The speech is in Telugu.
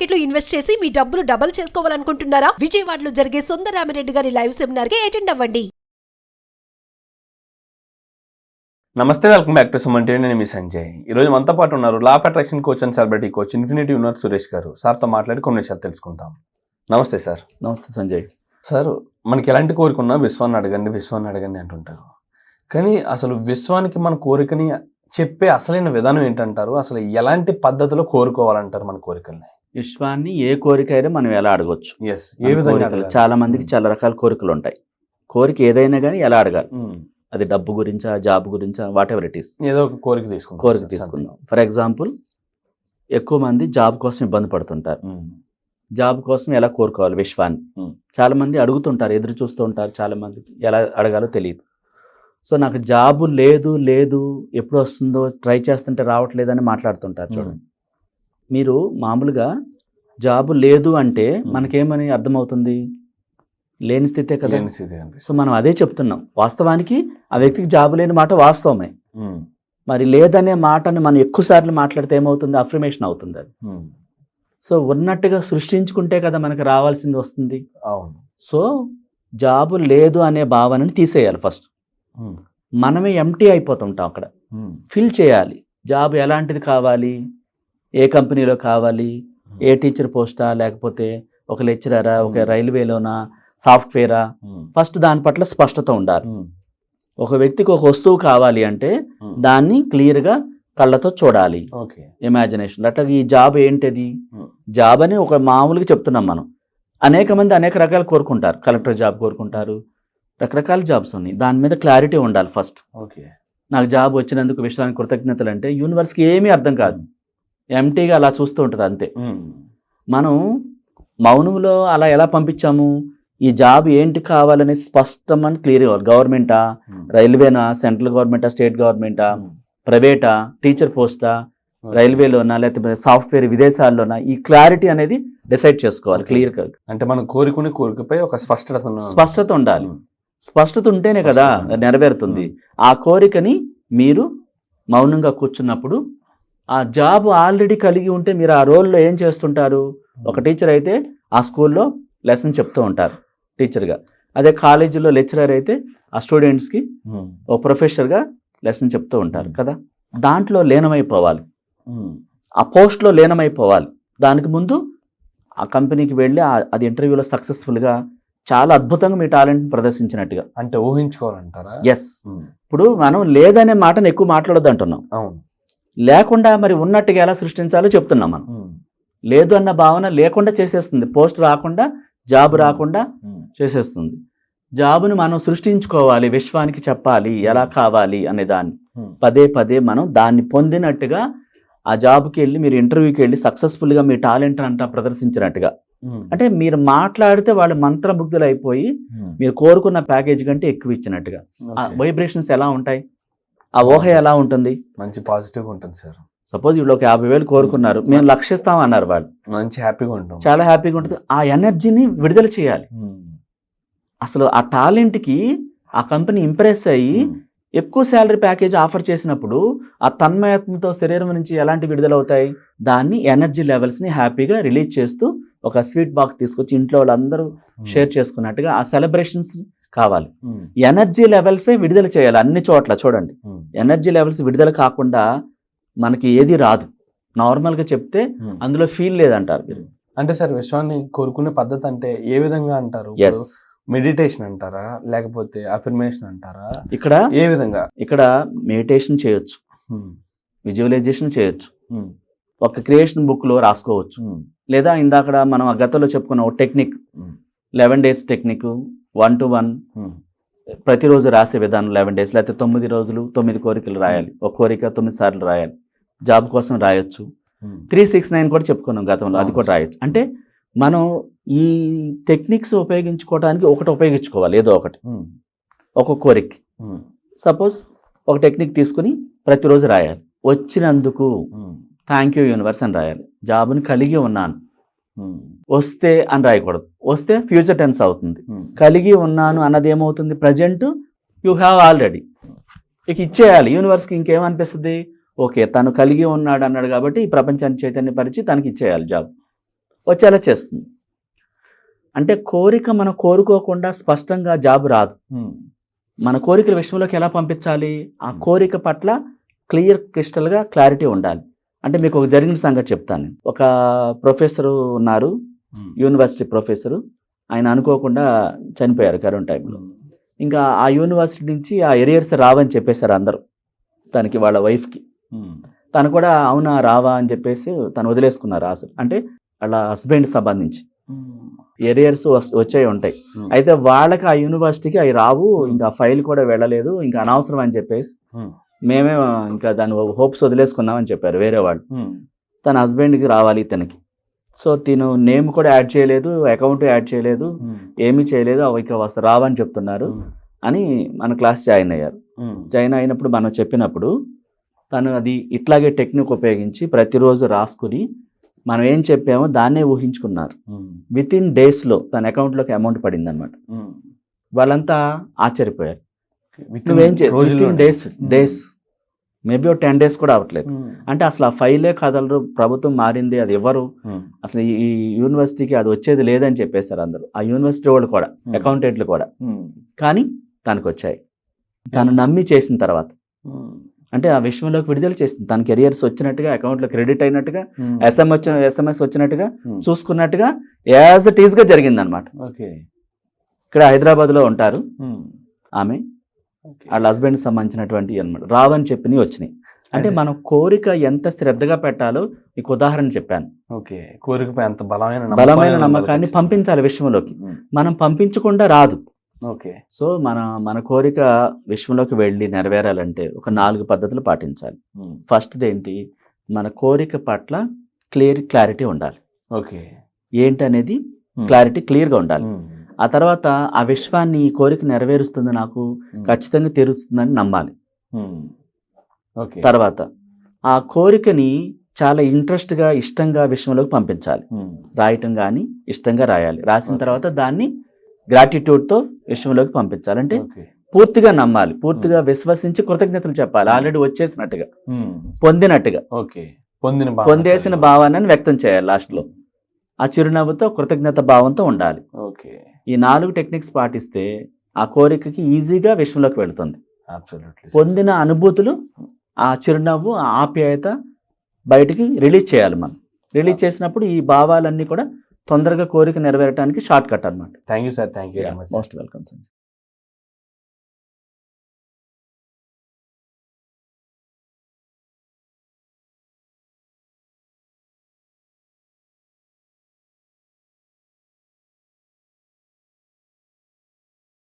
మార్కెట్ లో ఇన్వెస్ట్ చేసి మీ డబ్బులు డబుల్ చేసుకోవాలనుకుంటున్నారా? విజయవాడలో జరిగే సుందరరామిరెడ్డి గారి లైవ్ సెమినార్ కి అటెండ్ అవ్వండి. నమస్తే, welcome back to Suman TV. నేను మీ సంజయ్. ఈరోజు మనతో పాటు ఉన్నారు law of attraction coach and celebrity coach infinity universe Suresh గారు. సార్తో మాట్లాడి కొన్ని విషయాలు తెలుసుకుంటాం. నమస్తే సార్. నమస్తే సంజయ్. సార్, మనకి ఎలాంటి కోరిక ఉన్నా విశ్వాన్ని అడగండి అంటుంటారు. కానీ అసలు విశ్వానికి మన కోరికని చెప్పే అసలైన విధానం ఏంటంటారు? అసలు ఎలాంటి పద్ధతిలో కోరుకోవాలంటారు మన కోరికల్ని? విశ్వాన్ని ఏ కోరిక అయినా మనం ఎలా అడగొచ్చు? ఏ విధంగా? చాలా మందికి చాలా రకాల కోరికలు ఉంటాయి. కోరిక ఏదైనా కానీ ఎలా అడగాలి? అది డబ్బు గురించా, జాబ్ గురించా, వాట్ ఎవర్ ఇట్ ఈస్, ఏదో ఒక కోరిక తీసుకుందాం. ఫర్ ఎగ్జాంపుల్, ఎక్కువ మంది జాబ్ కోసం ఇబ్బంది పడుతుంటారు. జాబ్ కోసం ఎలా కోరుకోవాలి విశ్వాన్ని? చాలా మంది అడుగుతుంటారు, ఎదురు చూస్తూ ఉంటారు. చాలా మందికి ఎలా అడగాలో తెలియదు. సో నాకు జాబు లేదు ఎప్పుడు వస్తుందో ట్రై చేస్తుంటే రావట్లేదని మాట్లాడుతుంటారు. చూడండి, మీరు మామూలుగా జాబు లేదు అంటే మనకేమని అర్థమవుతుంది? లేని స్థితే కదా. సో మనం అదే చెప్తున్నాం. వాస్తవానికి ఆ వ్యక్తికి జాబు లేని మాట వాస్తవమే. మరి లేదనే మాటని మనం ఎక్కువసార్లు మాట్లాడితే ఏమవుతుంది? అఫర్మేషన్ అవుతుంది అది. సో ఉన్నట్టుగా సృష్టించుకుంటే కదా మనకు రావాల్సింది వస్తుంది. అవును. సో జాబు లేదు అనే భావనని తీసేయాలి ఫస్ట్. మనమే ఎంటీ అయిపోతుంటాం అక్కడ. ఫిల్ చేయాలి. జాబ్ ఎలాంటిది కావాలి, ఏ కంపెనీలో కావాలి, ఏ టీచర్ పోస్టా, లేకపోతే ఒక లెక్చరరా, ఒక రైల్వేలోనా, సాఫ్ట్వేరా, ఫస్ట్ దాని పట్ల స్పష్టత ఉండాలి. ఒక వ్యక్తికి ఒక వస్తువు కావాలి అంటే దాన్ని క్లియర్గా కళ్ళతో చూడాలి. ఇమాజినేషన్. అట్లా ఈ జాబ్ ఏంటిది? జాబ్ అని ఒక మామూలుగా చెప్తున్నాం మనం. అనేక మంది అనేక రకాలు కోరుకుంటారు. కలెక్టర్ జాబ్ కోరుకుంటారు, రకరకాల జాబ్స్ ఉన్నాయి. దాని మీద క్లారిటీ ఉండాలి ఫస్ట్. నాకు జాబ్ వచ్చినందుకు విశ్వానికి కృతజ్ఞతలు అంటే యూనివర్స్కి ఏమీ అర్థం కాదు. ఎంటీగా అలా చూస్తూ ఉంటుంది అంతే. మనం మౌనంలో అలా ఎలా పంపించాము? ఈ జాబ్ ఏంటి కావాలని స్పష్టమని క్లియర్ అవ్వాలి. గవర్నమెంటా, రైల్వేనా, సెంట్రల్ గవర్నమెంటా, స్టేట్ గవర్నమెంటా, ప్రైవేటా, టీచర్ పోస్టా, రైల్వేలోనా, లేకపోతే సాఫ్ట్వేర్ విదేశాల్లోనా, ఈ క్లారిటీ అనేది డిసైడ్ చేసుకోవాలి క్లియర్గా. అంటే మనం కోరుకునే కోరికపై ఒక స్పష్టత ఉండాలి. స్పష్టత ఉంటేనే కదా నెరవేరుతుంది. ఆ కోరికని మీరు మౌనంగా కూర్చున్నప్పుడు, ఆ జాబ్ ఆల్రెడీ కలిగి ఉంటే మీరు ఆ రోల్లో ఏం చేస్తుంటారు? ఒక టీచర్ అయితే ఆ స్కూల్లో లెసన్ చెప్తూ ఉంటారు టీచర్గా. అదే కాలేజీలో లెక్చరర్ అయితే ఆ స్టూడెంట్స్కి ఒక ప్రొఫెసర్గా లెసన్ చెప్తూ ఉంటారు కదా. దాంట్లో లీనమైపోవాలి, ఆ పోస్ట్లో లీనమైపోవాలి. దానికి ముందు ఆ కంపెనీకి వెళ్ళి అది ఇంటర్వ్యూలో సక్సెస్ఫుల్గా చాలా అద్భుతంగా మీ టాలెంట్ ప్రదర్శించినట్టుగా అంటే ఊహించుకోవాలంటారా? ఎస్. ఇప్పుడు మనం లేదనే మాటను ఎక్కువ మాట్లాడొద్దు అంటున్నాం. అవును. లేకుండా మరి ఉన్నట్టుగా ఎలా సృష్టించాలో చెప్తున్నాం మనం. లేదు అన్న భావన లేకుండా చేసేస్తుంది. పోస్ట్ రాకుండా, జాబ్ రాకుండా చేసేస్తుంది. జాబుని మనం సృష్టించుకోవాలి, విశ్వానికి చెప్పాలి ఎలా కావాలి అనే దాన్ని. పదే పదే మనం దాన్ని పొందినట్టుగా ఆ జాబ్కి వెళ్ళి, మీరు ఇంటర్వ్యూకి వెళ్ళి సక్సెస్ఫుల్గా మీ టాలెంట్ అంతా ప్రదర్శించినట్టుగా. అంటే మీరు మాట్లాడితే వాళ్ళు మంత్రముగ్ధులు అయిపోయి మీరు కోరుకున్న ప్యాకేజ్ కంటే ఎక్కువ ఇచ్చినట్టుగా. ఆ వైబ్రేషన్స్ ఎలా ఉంటాయి, ఆ ఊహ ఎలా ఉంటుంది? మంచి పాజిటివ్గా ఉంటుంది సార్. సపోజ్ ఇప్పుడు ఒక 50,000 కోరుకున్నారు, మేము లక్షిస్తాం అన్నారు వాళ్ళు. మంచి హ్యాపీగా ఉంటాం, చాలా హ్యాపీగా ఉంటుంది. ఆ ఎనర్జీని విడుదల చేయాలి. అసలు ఆ టాలెంట్కి ఆ కంపెనీ ఇంప్రెస్ అయ్యి ఎక్కువ శాలరీ ప్యాకేజ్ ఆఫర్ చేసినప్పుడు ఆ తన్మయత్వంతో శరీరం నుంచి ఎలాంటి విడుదల అవుతాయి? దాన్ని ఎనర్జీ లెవెల్స్ని హ్యాపీగా రిలీజ్ చేస్తూ ఒక స్వీట్ బాక్స్ తీసుకొచ్చి ఇంట్లో వాళ్ళందరూ షేర్ చేసుకున్నట్టుగా ఆ సెలబ్రేషన్స్ కావాలి. ఎనర్జీ లెవెల్సే విడుదల చేయాలి అన్ని చోట్ల. చూడండి, ఎనర్జీ లెవెల్స్ విడుదల కాకుండా మనకి ఏది రాదు. నార్మల్గా చెప్తే అందులో ఫీల్ లేదంటారు మీరు. అంటే సార్, విశ్వాన్ని కోరుకునే పద్ధతి అంటే ఏ విధంగా అంటారు? మెడిటేషన్ అంటారా, లేకపోతే అఫర్మేషన్ అంటారా? ఇక్కడ ఏ విధంగా? ఇక్కడ మెడిటేషన్ చేయొచ్చు, విజువలైజేషన్ చేయొచ్చు, ఒక క్రియేషన్ బుక్లో రాసుకోవచ్చు, లేదా ఇందాక మనం ఆ గతంలో చెప్పుకున్న ఒక టెక్నిక్ 11 days టెక్నిక్ 1 to 1 ప్రతిరోజు రాసే విధానం 11 days, లేకపోతే 9 రోజులు 9 కోరికలు రాయాలి. ఒక కోరిక 9 సార్లు రాయాలి. జాబ్ కోసం రాయొచ్చు. 369 కూడా చెప్పుకున్నాం గతంలో, అది కూడా రాయొచ్చు. అంటే మనం ఈ టెక్నిక్స్ ఉపయోగించుకోవడానికి ఒకటి ఉపయోగించుకోవాలి, ఏదో ఒకటి. ఒక కోరిక సపోజ్ ఒక టెక్నిక్ తీసుకుని ప్రతిరోజు రాయాలి. వచ్చినందుకు థ్యాంక్ యూ యూనివర్స్ అని రాయాలి. జాబ్ని కలిగి ఉన్నాను, వస్తే అని రాయకూడదు. వస్తే ఫ్యూచర్ టెన్స్ అవుతుంది. కలిగి ఉన్నాను అన్నది ఏమవుతుంది? Present you have already. ఇక ఇచ్చేయాలి యూనివర్స్కి. ఇంకేమనిపిస్తుంది? ఓకే, తను కలిగి ఉన్నాడు అన్నాడు కాబట్టి ఈ ప్రపంచాన్ని చైతన్యపరిచి తనకి ఇచ్చేయాలి జాబ్. వచ్చేలా చేస్తుంది. అంటే కోరిక మనం కోరుకోకుండా స్పష్టంగా జాబ్ రాదు. మన కోరికల విషయంలోకి ఎలా పంపించాలి? ఆ కోరిక పట్ల క్రిస్టల్గా క్లారిటీ ఉండాలి. అంటే మీకు ఒక జరిగిన సంగతి చెప్తాను. ఒక ప్రొఫెసరు ఉన్నారు, యూనివర్సిటీ ప్రొఫెసరు. ఆయన అనుకోకుండా చనిపోయారు కరోనా టైంలో. ఇంకా ఆ యూనివర్సిటీ నుంచి ఆ ఎరియర్స్ రావని చెప్పేశారు అందరూ తనకి, వాళ్ళ వైఫ్కి. తను కూడా అవునా రావా అని చెప్పేసి తను వదిలేసుకున్నారు అసలు. అంటే వాళ్ళ హస్బెండ్ సంబంధించి ఎరియర్స్ వచ్చాయి ఉంటాయి. అయితే వాళ్ళకి ఆ యూనివర్సిటీకి అవి రావు, ఇంకా ఫైల్ కూడా వెళ్ళలేదు, ఇంకా అనవసరం అని చెప్పేసి మేమే ఇంకా దాని హోప్స్ వదిలేసుకున్నామని చెప్పారు వేరే వాళ్ళు. తన హస్బెండ్కి రావాలి ఇతనికి. సో తిను నేమ్ కూడా యాడ్ చేయలేదు, అకౌంట్ యాడ్ చేయలేదు, ఏమీ చేయలేదు, అవి ఇక రావని చెప్తున్నారు అని మన క్లాస్ జాయిన్ అయ్యారు. జాయిన్ అయినప్పుడు మనం చెప్పినప్పుడు తను అది ఇట్లాగే టెక్నిక్ ఉపయోగించి ప్రతిరోజు రాసుకుని మనం ఏం చెప్పామో దాన్నే ఊహించుకున్నారు. విత్ ఇన్ డేస్లో తన అకౌంట్లోకి అమౌంట్ పడింది అనమాట. వాళ్ళంతా ఆశ్చర్యపోయారు. నువ్వేం డేస్ మేబీ 10 days కూడా అవ్వట్లేదు. అంటే అసలు ఆ ఫైలే కదలరు, ప్రభుత్వం మారింది, అది ఎవరు అసలు ఈ యూనివర్సిటీకి అది వచ్చేది లేదని చెప్పేశారు అందరూ, ఆ యూనివర్సిటీ వాళ్ళు కూడా, అకౌంటెంట్లు కూడా. కానీ తనకు వచ్చాయి. తను నమ్మి చేసిన తర్వాత అంటే ఆ విషయంలోకి విడుదల చేసింది. తన కెరియర్స్ వచ్చినట్టుగా, అకౌంట్లో క్రెడిట్ అయినట్టుగా, SMS వచ్చినట్టుగా, చూసుకున్నట్టుగా యాజ్ ఇట్ ఈస్గా జరిగింది అనమాట. ఇక్కడ హైదరాబాద్లో ఉంటారు ఆమె. వాళ్ళ హస్బెండ్ సంబంధించినటువంటి అనమాట రావని చెప్పినవి వచ్చినాయి. అంటే మనం కోరిక ఎంత శ్రద్ధగా పెట్టాలో మీకు ఉదాహరణ చెప్పాను. కోరికపై ఎంత బలమైన నమ్మకాన్ని పంపించాలి విషయంలోకి. మనం పంపించకుండా రాదు. సో మన కోరిక విషయంలోకి వెళ్ళి నెరవేరాలంటే ఒక 4 పద్ధతులు పాటించాలి. ఫస్ట్ది ఏంటి? మన కోరిక పట్ల క్లారిటీ ఉండాలి. ఏంటి అనేది క్లియర్గా ఉండాలి. ఆ తర్వాత ఆ విశ్వాన్ని ఈ కోరిక నెరవేరుస్తుంది, నాకు ఖచ్చితంగా తీరుస్తుందని నమ్మాలి. తర్వాత ఆ కోరికని చాలా ఇంట్రెస్ట్గా, ఇష్టంగా విషయంలోకి పంపించాలి. రాయటం కానీ ఇష్టంగా రాయాలి. రాసిన తర్వాత దాన్ని గ్రాటిట్యూడ్తో విషయంలోకి పంపించాలి. అంటే పూర్తిగా నమ్మాలి, పూర్తిగా విశ్వసించి కృతజ్ఞతలు చెప్పాలి. ఆల్రెడీ వచ్చేసినట్టుగా, పొందినట్టుగా, పొందేసిన భావాన్ని వ్యక్తం చేయాలి. లాస్ట్లో ఆ చిరునవ్వుతో, కృతజ్ఞత భావంతో ఉండాలి. ఈ 4 టెక్నిక్స్ పాటిస్తే ఆ కోరికకి ఈజీగా విషయంలోకి వెళుతుంది. పొందిన అనుభూతులు, ఆ చిరునవ్వు, ఆ ఆప్యాయత బయటికి రిలీజ్ చేయాలి. మనం రిలీజ్ చేసినప్పుడు ఈ భావాలన్నీ కూడా తొందరగా కోరిక నెరవేరడానికి షార్ట్ కట్ అనమాట. Thank you sir. Thank you. Most welcome sir.